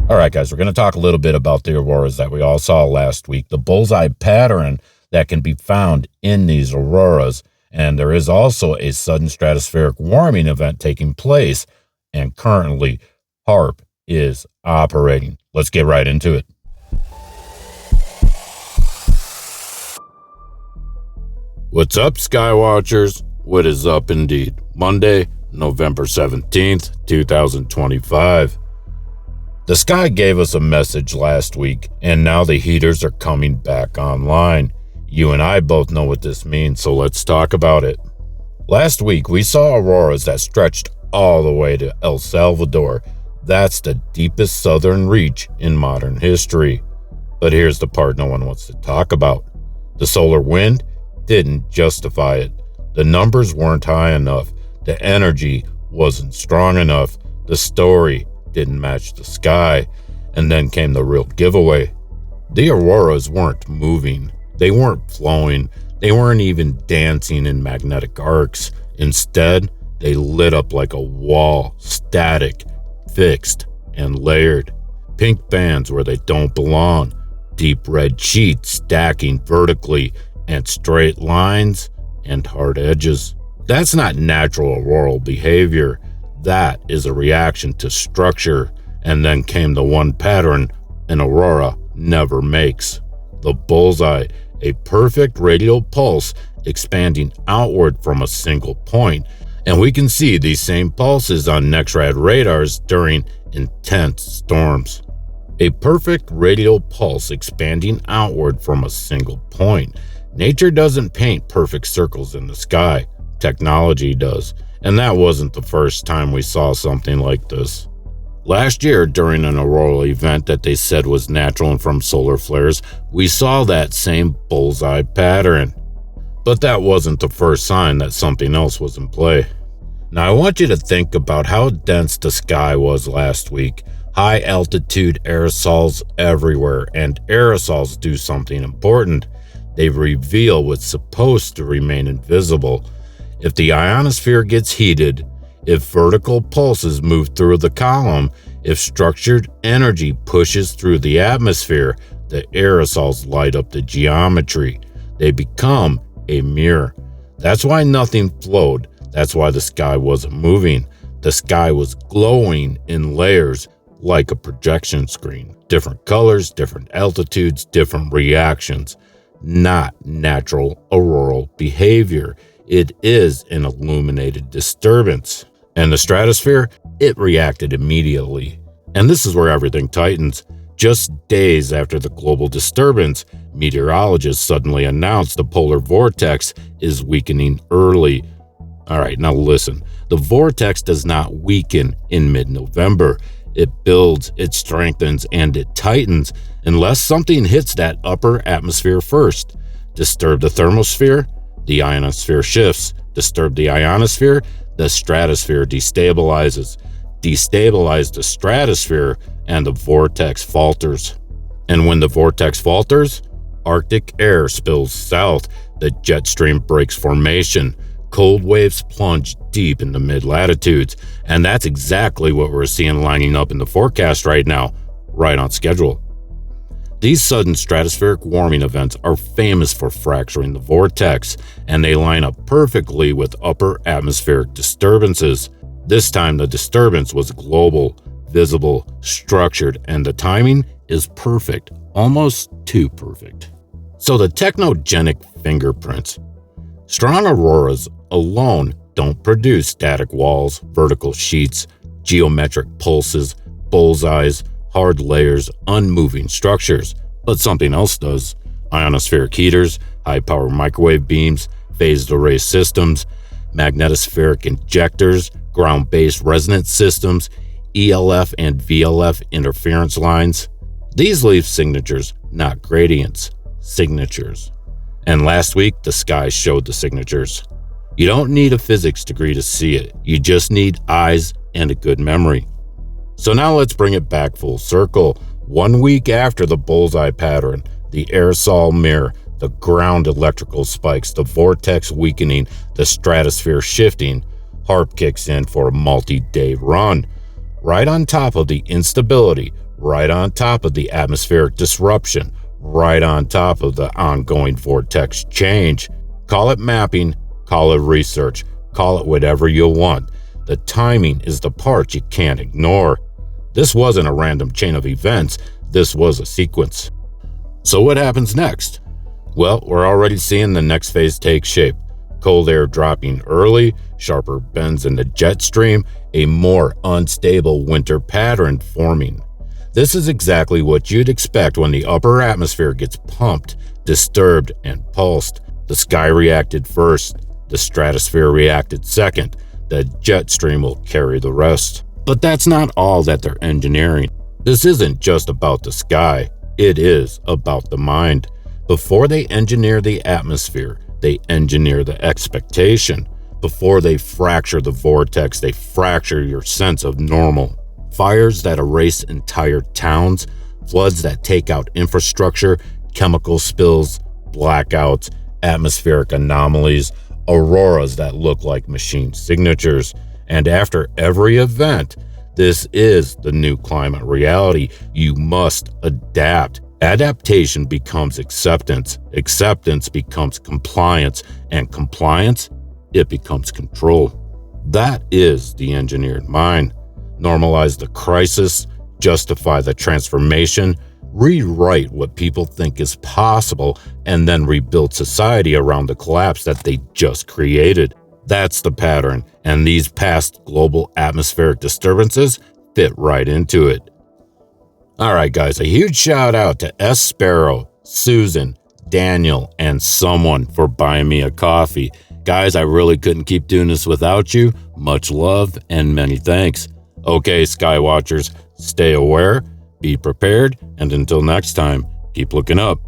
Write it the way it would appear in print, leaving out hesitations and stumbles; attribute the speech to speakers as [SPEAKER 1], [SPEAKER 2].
[SPEAKER 1] All right, guys, we're going to talk a little bit about the auroras that we all saw last week, the bullseye pattern that can be found in these auroras. And there is also a sudden stratospheric warming event taking place, and currently HAARP is operating. Let's get right into it. What's up, Skywatchers? What is up indeed? Monday, November 17th, 2025. The sky gave us a message last week, and now the heaters are coming back online. You and I both know what this means, so let's talk about it. Last week, we saw auroras that stretched all the way to El Salvador. That's the deepest southern reach in modern history. But here's the part no one wants to talk about. The solar wind didn't justify it. The numbers weren't high enough. The energy wasn't strong enough. The story didn't match the sky. And then came the real giveaway. The auroras weren't moving. They weren't flowing. They weren't even dancing in magnetic arcs. Instead, they lit up like a wall, static, fixed, and layered. Pink bands where they don't belong. Deep red sheets stacking vertically, and straight lines and hard edges. That's not natural auroral behavior. That is a reaction to structure. And then came the one pattern an aurora never makes. The bullseye, a perfect radial pulse expanding outward from a single point. And we can see these same pulses on NEXRAD radars during intense storms. A perfect radial pulse expanding outward from a single point. Nature doesn't paint perfect circles in the sky. Technology does. And that wasn't the first time we saw something like this. Last year, during an auroral event that they said was natural and from solar flares, we saw that same bullseye pattern. But that wasn't the first sign that something else was in play. Now I want you to think about how dense the sky was last week. High altitude aerosols everywhere, and aerosols do something important. They reveal what's supposed to remain invisible. If the ionosphere gets heated, if vertical pulses move through the column, if structured energy pushes through the atmosphere, the aerosols light up the geometry. They become a mirror. That's why nothing flowed. That's why the sky wasn't moving. The sky was glowing in layers like a projection screen. Different colors, different altitudes, different reactions. Not natural auroral behavior. It is an illuminated disturbance. And the stratosphere, it reacted immediately. And this is where everything tightens. Just days after the global disturbance, meteorologists suddenly announced the polar vortex is weakening early. All right, now listen. The vortex does not weaken in mid-November. It builds, it strengthens, and it tightens unless something hits that upper atmosphere first. Disturb the thermosphere, the ionosphere shifts. Disturb the ionosphere, the stratosphere destabilizes. Destabilize the stratosphere, and the vortex falters. And when the vortex falters, Arctic air spills south. The jet stream breaks formation. Cold waves plunge deep into mid-latitudes. And that's exactly what we're seeing lining up in the forecast right now, right on schedule. These sudden stratospheric warming events are famous for fracturing the vortex, and they line up perfectly with upper atmospheric disturbances. This time the disturbance was global, visible, structured, and the timing is perfect, almost too perfect. So the technogenic fingerprints. Strong auroras alone don't produce static walls, vertical sheets, geometric pulses, bullseyes, hard layers, unmoving structures. But something else does. Ionospheric heaters, high-power microwave beams, phased array systems, magnetospheric injectors, ground-based resonance systems, ELF and VLF interference lines. These leave signatures, not gradients. Signatures. And last week, the sky showed the signatures. You don't need a physics degree to see it. You just need eyes and a good memory. So now let's bring it back full circle. 1 week after the bullseye pattern, the aerosol mirror, the ground electrical spikes, the vortex weakening, the stratosphere shifting, HAARP kicks in for a multi-day run. Right on top of the instability, right on top of the atmospheric disruption, right on top of the ongoing vortex change. Call it mapping, call it research, call it whatever you want. The timing is the part you can't ignore. This wasn't a random chain of events, this was a sequence. So what happens next? Well, we're already seeing the next phase take shape. Cold air dropping early, sharper bends in the jet stream, a more unstable winter pattern forming. This is exactly what you'd expect when the upper atmosphere gets pumped, disturbed, and pulsed. The sky reacted first, the stratosphere reacted second, the jet stream will carry the rest. But that's not all that they're engineering. This isn't just about the sky, it is about the mind. Before they engineer the atmosphere, they engineer the expectation. Before they fracture the vortex, they fracture your sense of normal. Fires that erase entire towns, floods that take out infrastructure, chemical spills, blackouts, atmospheric anomalies, auroras that look like machine signatures. And after every event, this is the new climate reality. You must adapt. Adaptation becomes acceptance. Acceptance becomes compliance. And compliance, it becomes control. That is the engineered mind. Normalize the crisis, justify the transformation, rewrite what people think is possible, and then rebuild society around the collapse that they just created. That's the pattern, and these past global atmospheric disturbances fit right into it. Alright guys, a huge shout out to S. Sparrow, Susan, Daniel, and someone for buying me a coffee. Guys, I really couldn't keep doing this without you. Much love and many thanks. Okay, Skywatchers, stay aware, be prepared, and until next time, keep looking up.